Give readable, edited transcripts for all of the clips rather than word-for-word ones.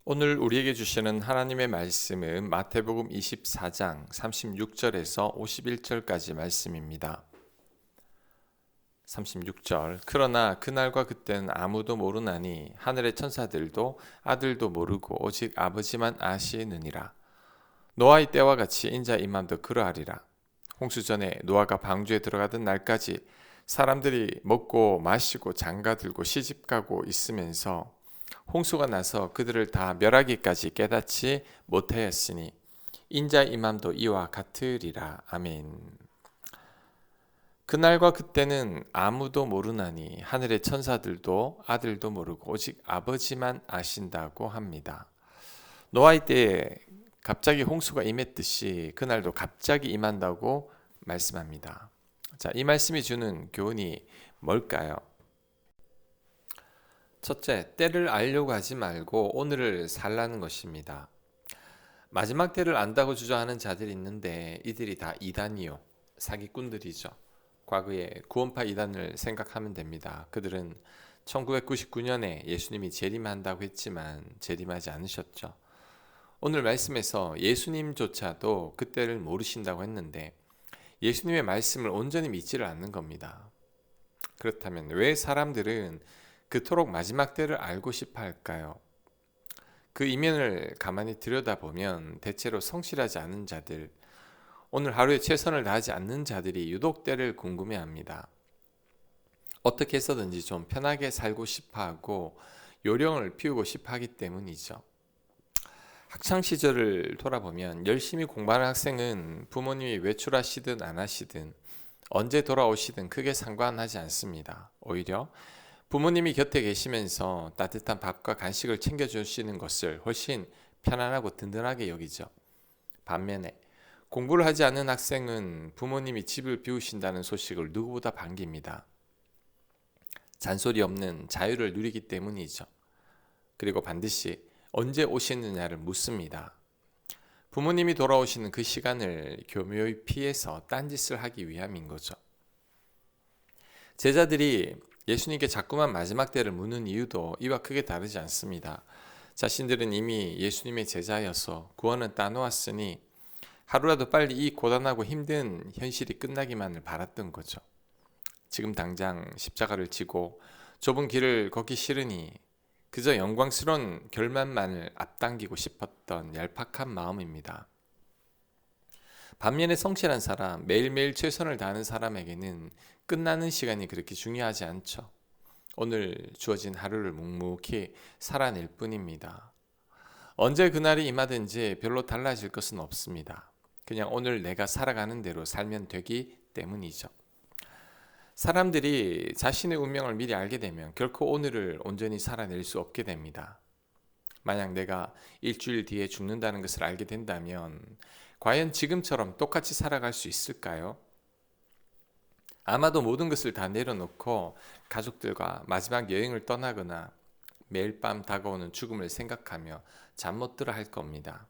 오늘 우리에게 주시는 하나님의 말씀은 마태복음 24장 36절에서 51절까지 말씀입니다. 36절 그러나 그날과 그때는 아무도 모르나니 하늘의 천사들도 아들도 모르고 오직 아버지만 아시느니라. 노아의 때와 같이 인자 임함도 그러하리라. 홍수 전에 노아가 방주에 들어가던 날까지 사람들이 먹고 마시고 장가들고 시집가고 있으면서 홍수가 나서 그들을 다 멸하기까지 깨닫지 못하였으니 인자 임함도 이와 같으리라. 아멘. 그날과 그때는 아무도 모르나니 하늘의 천사들도 아들도 모르고 오직 아버지만 아신다고 합니다. 노아의 때에 갑자기 홍수가 임했듯이 그날도 갑자기 임한다고 말씀합니다. 자, 이 말씀이 주는 교훈이 뭘까요? 첫째, 때를 알려고 하지 말고 오늘을 살라는 것입니다. 마지막 때를 안다고 주장하는 자들이 있는데 이들이 다 이단이요, 사기꾼들이죠. 과거의 구원파 이단을 생각하면 됩니다. 그들은 1999년에 예수님이 재림한다고 했지만 재림하지 않으셨죠. 오늘 말씀에서 예수님조차도 그때를 모르신다고 했는데 예수님의 말씀을 온전히 믿지를 않는 겁니다. 그렇다면 왜 사람들은 그토록 마지막 때를 알고 싶어 할까요? 그 이면을 가만히 들여다보면 대체로 성실하지 않은 자들, 오늘 하루에 최선을 다하지 않는 자들이 유독 때를 궁금해합니다. 어떻게 해서든지 좀 편하게 살고 싶어 하고 요령을 피우고 싶어 하기 때문이죠. 학창 시절을 돌아보면 열심히 공부하는 학생은 부모님이 외출하시든 안 하시든 언제 돌아오시든 크게 상관하지 않습니다. 오히려 부모님이 곁에 계시면서 따뜻한 밥과 간식을 챙겨주시는 것을 훨씬 편안하고 든든하게 여기죠. 반면에 공부를 하지 않는 학생은 부모님이 집을 비우신다는 소식을 누구보다 반깁니다. 잔소리 없는 자유를 누리기 때문이죠. 그리고 반드시 언제 오시느냐를 묻습니다. 부모님이 돌아오시는 그 시간을 교묘히 피해서 딴짓을 하기 위함인 거죠. 제자들이 예수님께 자꾸만 마지막 때를 묻는 이유도 이와 크게 다르지 않습니다. 자신들은 이미 예수님의 제자여서 구원은 따놓았으니 하루라도 빨리 이 고단하고 힘든 현실이 끝나기만을 바랐던 거죠. 지금 당장 십자가를 지고 좁은 길을 걷기 싫으니 그저 영광스러운 결말만을 앞당기고 싶었던 얄팍한 마음입니다. 반면에 성실한 사람, 매일매일 최선을 다하는 사람에게는 끝나는 시간이 그렇게 중요하지 않죠. 오늘 주어진 하루를 묵묵히 살아낼 뿐입니다. 언제 그날이 임하든지 별로 달라질 것은 없습니다. 그냥 오늘 내가 살아가는 대로 살면 되기 때문이죠. 사람들이 자신의 운명을 미리 알게 되면 결코 오늘을 온전히 살아낼 수 없게 됩니다. 만약 내가 일주일 뒤에 죽는다는 것을 알게 된다면 과연 지금처럼 똑같이 살아갈 수 있을까요? 아마도 모든 것을 다 내려놓고 가족들과 마지막 여행을 떠나거나 매일 밤 다가오는 죽음을 생각하며 잠 못 들어 할 겁니다.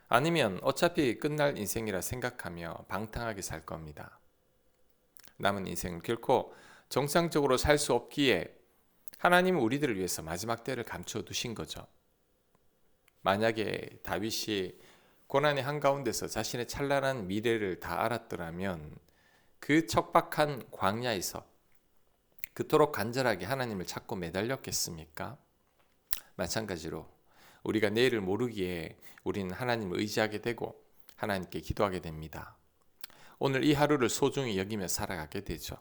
아니면 어차피 끝날 인생이라 생각하며 방탕하게 살 겁니다. 남은 인생을 결코 정상적으로 살 수 없기에 하나님은 우리들을 위해서 마지막 때를 감추어 두신 거죠. 만약에 다윗이 고난의 한가운데서 자신의 찬란한 미래를 다 알았더라면 그 척박한 광야에서 그토록 간절하게 하나님을 찾고 매달렸겠습니까? 마찬가지로 우리가 내일을 모르기에 우리는 하나님을 의지하게 되고 하나님께 기도하게 됩니다. 오늘 이 하루를 소중히 여기며 살아가게 되죠.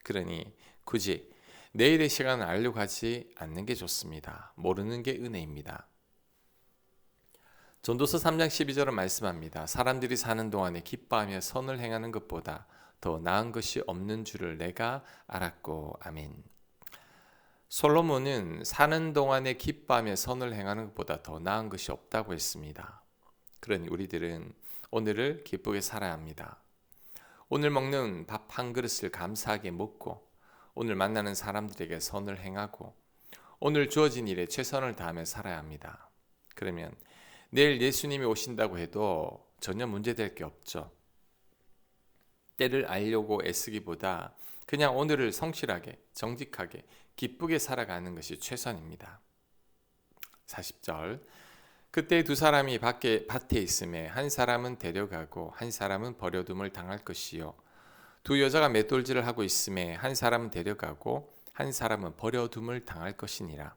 그러니 굳이 내일의 시간을 알려고 하지 않는 게 좋습니다. 모르는 게 은혜입니다. 전도서 3장 12절은 말씀합니다. 사람들이 사는 동안에 기뻐하며 선을 행하는 것보다 더 나은 것이 없는 줄을 내가 알았고. 아멘. 솔로몬은 사는 동안에 기뻐하며 선을 행하는 것보다 더 나은 것이 없다고 했습니다. 그러니 우리들은 오늘을 기쁘게 살아야 합니다. 오늘 먹는 밥 한 그릇을 감사하게 먹고 오늘 만나는 사람들에게 선을 행하고 오늘 주어진 일에 최선을 다하며 살아야 합니다. 그러면 내일 예수님이 오신다고 해도 전혀 문제될 게 없죠. 때를 알려고 애쓰기보다 그냥 오늘을 성실하게, 정직하게, 기쁘게 살아가는 것이 최선입니다. 40절. 그때 두 사람이 밭에 있음에 한 사람은 데려가고 한 사람은 버려둠을 당할 것이요 두 여자가 맷돌질을 하고 있음에 한 사람은 데려가고 한 사람은 버려둠을 당할 것이니라.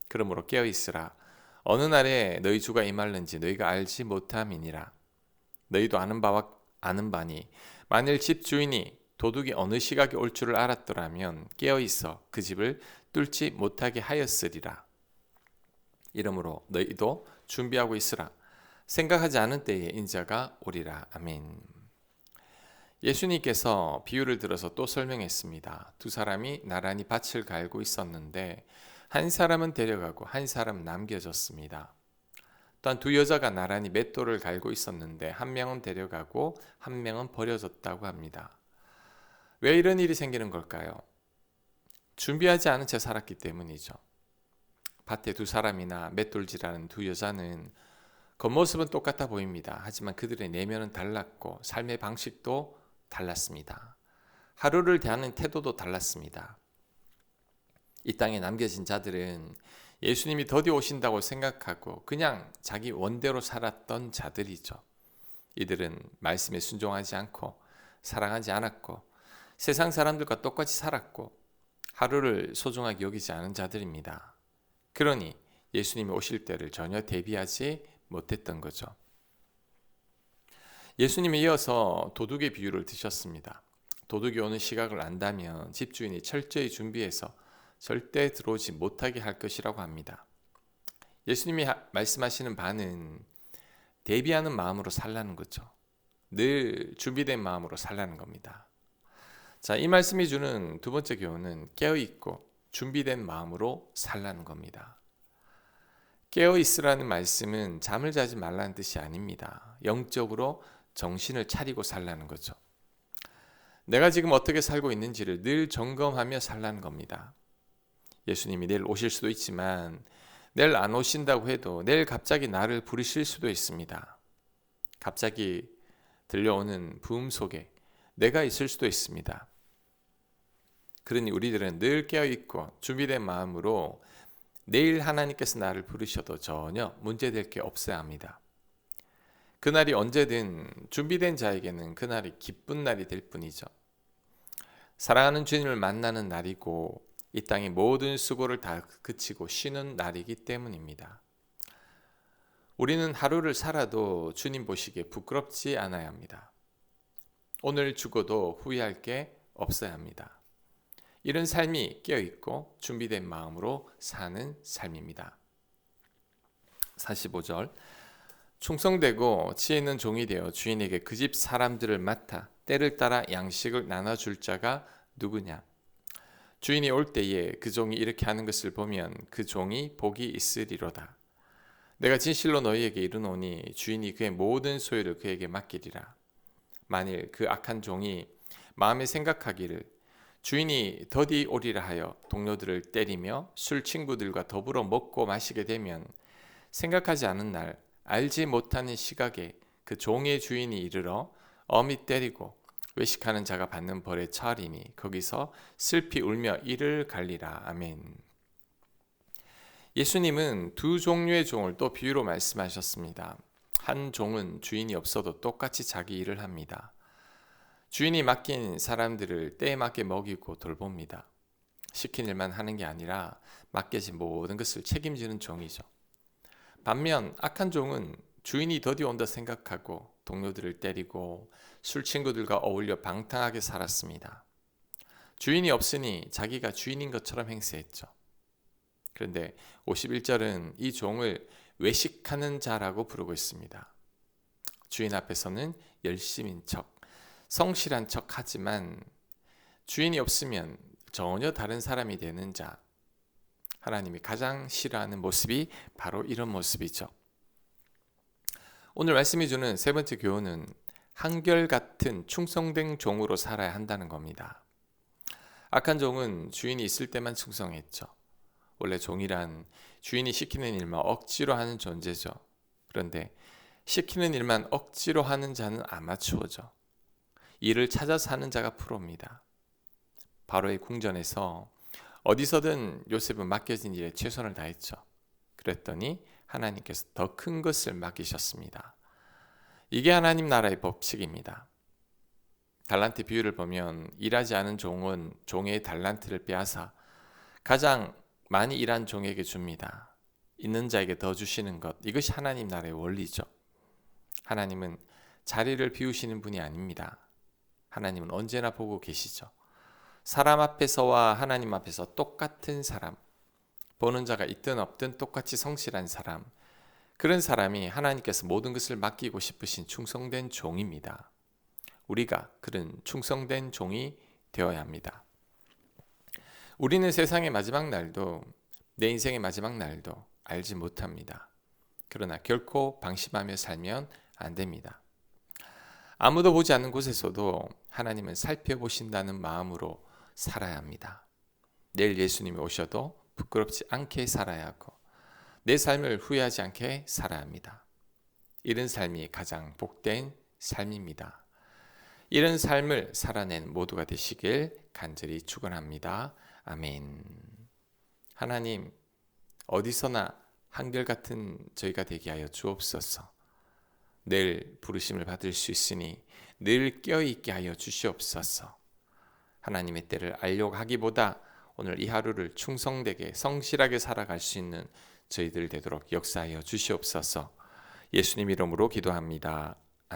그러므로 깨어 있으라. 어느 날에 너희 주가 임할는지 너희가 알지 못함이니라. 너희도 아는 바니 만일 집 주인이 도둑이 어느 시각에 올 줄을 알았더라면 깨어 있어 그 집을 뚫지 못하게 하였으리라. 이러므로 너희도 준비하고 있으라. 생각하지 않은 때에 인자가 오리라. 아멘. 예수님께서 비유를 들어서 또 설명했습니다. 두 사람이 나란히 밭을 갈고 있었는데 한 사람은 데려가고 한 사람은 남겨졌습니다. 또한 두 여자가 나란히 맷돌을 갈고 있었는데 한 명은 데려가고 한 명은 버려졌다고 합니다. 왜 이런 일이 생기는 걸까요? 준비하지 않은 채 살았기 때문이죠. 밭에 두 사람이나 맷돌질하는 두 여자는 겉모습은 똑같아 보입니다. 하지만 그들의 내면은 달랐고 삶의 방식도 달랐습니다. 하루를 대하는 태도도 달랐습니다. 이 땅에 남겨진 자들은 예수님이 더디 오신다고 생각하고 그냥 자기 원대로 살았던 자들이죠. 이들은 말씀에 순종하지 않고 사랑하지 않았고 세상 사람들과 똑같이 살았고 하루를 소중하게 여기지 않은 자들입니다. 그러니 예수님이 오실 때를 전혀 대비하지 못했던 거죠. 예수님이 이어서 도둑의 비유를 드셨습니다. 도둑이 오는 시각을 안다면 집주인이 철저히 준비해서 절대 들어오지 못하게 할 것이라고 합니다. 예수님이 말씀하시는 바는 대비하는 마음으로 살라는 거죠. 늘 준비된 마음으로 살라는 겁니다. 자, 이 말씀이 주는 두 번째 교훈은 깨어있고 준비된 마음으로 살라는 겁니다. 깨어있으라는 말씀은 잠을 자지 말라는 뜻이 아닙니다. 영적으로 정신을 차리고 살라는 거죠. 내가 지금 어떻게 살고 있는지를 늘 점검하며 살라는 겁니다. 예수님이 내일 오실 수도 있지만 내일 안 오신다고 해도 내일 갑자기 나를 부르실 수도 있습니다. 갑자기 들려오는 부음 속에 내가 있을 수도 있습니다. 그러니 우리들은 늘 깨어있고 준비된 마음으로 내일 하나님께서 나를 부르셔도 전혀 문제될 게 없어야 합니다. 그날이 언제든 준비된 자에게는 그날이 기쁜 날이 될 뿐이죠. 사랑하는 주님을 만나는 날이고 이 땅의 모든 수고를 다 그치고 쉬는 날이기 때문입니다. 우리는 하루를 살아도 주님 보시기에 부끄럽지 않아야 합니다. 오늘 죽어도 후회할 게 없어야 합니다. 이런 삶이 깨어있고 준비된 마음으로 사는 삶입니다. 45절. 충성되고 지혜 있는 종이 되어 주인에게 그 집 사람들을 맡아 때를 따라 양식을 나눠줄 자가 누구냐? 주인이 올 때에 그 종이 이렇게 하는 것을 보면 그 종이 복이 있으리로다. 내가 진실로 너희에게 이르노니 주인이 그의 모든 소유를 그에게 맡기리라. 만일 그 악한 종이 마음에 생각하기를 주인이 더디 오리라 하여 동료들을 때리며 술 친구들과 더불어 먹고 마시게 되면 생각하지 않은 날 알지 못하는 시각에 그 종의 주인이 이르러 엄히 때리고 외식하는 자가 받는 벌에 처하리니 거기서 슬피 울며 이를 갈리라. 아멘. 예수님은 두 종류의 종을 또 비유로 말씀하셨습니다. 한 종은 주인이 없어도 똑같이 자기 일을 합니다. 주인이 맡긴 사람들을 때에 맞게 먹이고 돌봅니다. 시킨 일만 하는 게 아니라 맡겨진 모든 것을 책임지는 종이죠. 반면 악한 종은 주인이 더디 온다 생각하고 동료들을 때리고 술 친구들과 어울려 방탕하게 살았습니다. 주인이 없으니 자기가 주인인 것처럼 행세했죠. 그런데 51절은 이 종을 외식하는 자라고 부르고 있습니다. 주인 앞에서는 열심인 척, 성실한 척 하지만 주인이 없으면 전혀 다른 사람이 되는 자, 하나님이 가장 싫어하는 모습이 바로 이런 모습이죠. 오늘 말씀이 주는 세 번째 교훈은 한결같은 충성된 종으로 살아야 한다는 겁니다. 악한 종은 주인이 있을 때만 충성했죠. 원래 종이란 주인이 시키는 일만 억지로 하는 존재죠. 그런데 시키는 일만 억지로 하는 자는 아마추어죠. 일을 찾아서 하는 자가 프로입니다. 바로의 궁전에서 어디서든 요셉은 맡겨진 일에 최선을 다했죠. 그랬더니 하나님께서 더 큰 것을 맡기셨습니다. 이게 하나님 나라의 법칙입니다. 달란트 비유를 보면 일하지 않은 종은 종의 달란트를 빼앗아 가장 많이 일한 종에게 줍니다. 있는 자에게 더 주시는 것, 이것이 하나님 나라의 원리죠. 하나님은 자리를 비우시는 분이 아닙니다. 하나님은 언제나 보고 계시죠. 사람 앞에서와 하나님 앞에서 똑같은 사람, 보는 자가 있든 없든 똑같이 성실한 사람, 그런 사람이 하나님께서 모든 것을 맡기고 싶으신 충성된 종입니다. 우리가 그런 충성된 종이 되어야 합니다. 우리는 세상의 마지막 날도, 내 인생의 마지막 날도 알지 못합니다. 그러나 결코 방심하며 살면 안 됩니다. 아무도 보지 않는 곳에서도 하나님은 살펴보신다는 마음으로 살아야 합니다. 내일 예수님이 오셔도 부끄럽지 않게 살아야 하고 내 삶을 후회하지 않게 살아야 합니다. 이런 삶이 가장 복된 삶입니다. 이런 삶을 살아낸 모두가 되시길 간절히 축원합니다. 아멘. 하나님, 어디서나 한결같은 저희가 되게 하여 주옵소서. 늘 부르심을 받을 수 있으니 늘 깨어있게 하여 주시옵소서. 하나님의 때를 알려고 하기보다 오늘 이 하루를 충성되게 성실하게 살아갈 수 있는 저희들 되도록 역사하여 주시옵소서. 예수님 이름으로 기도합니다.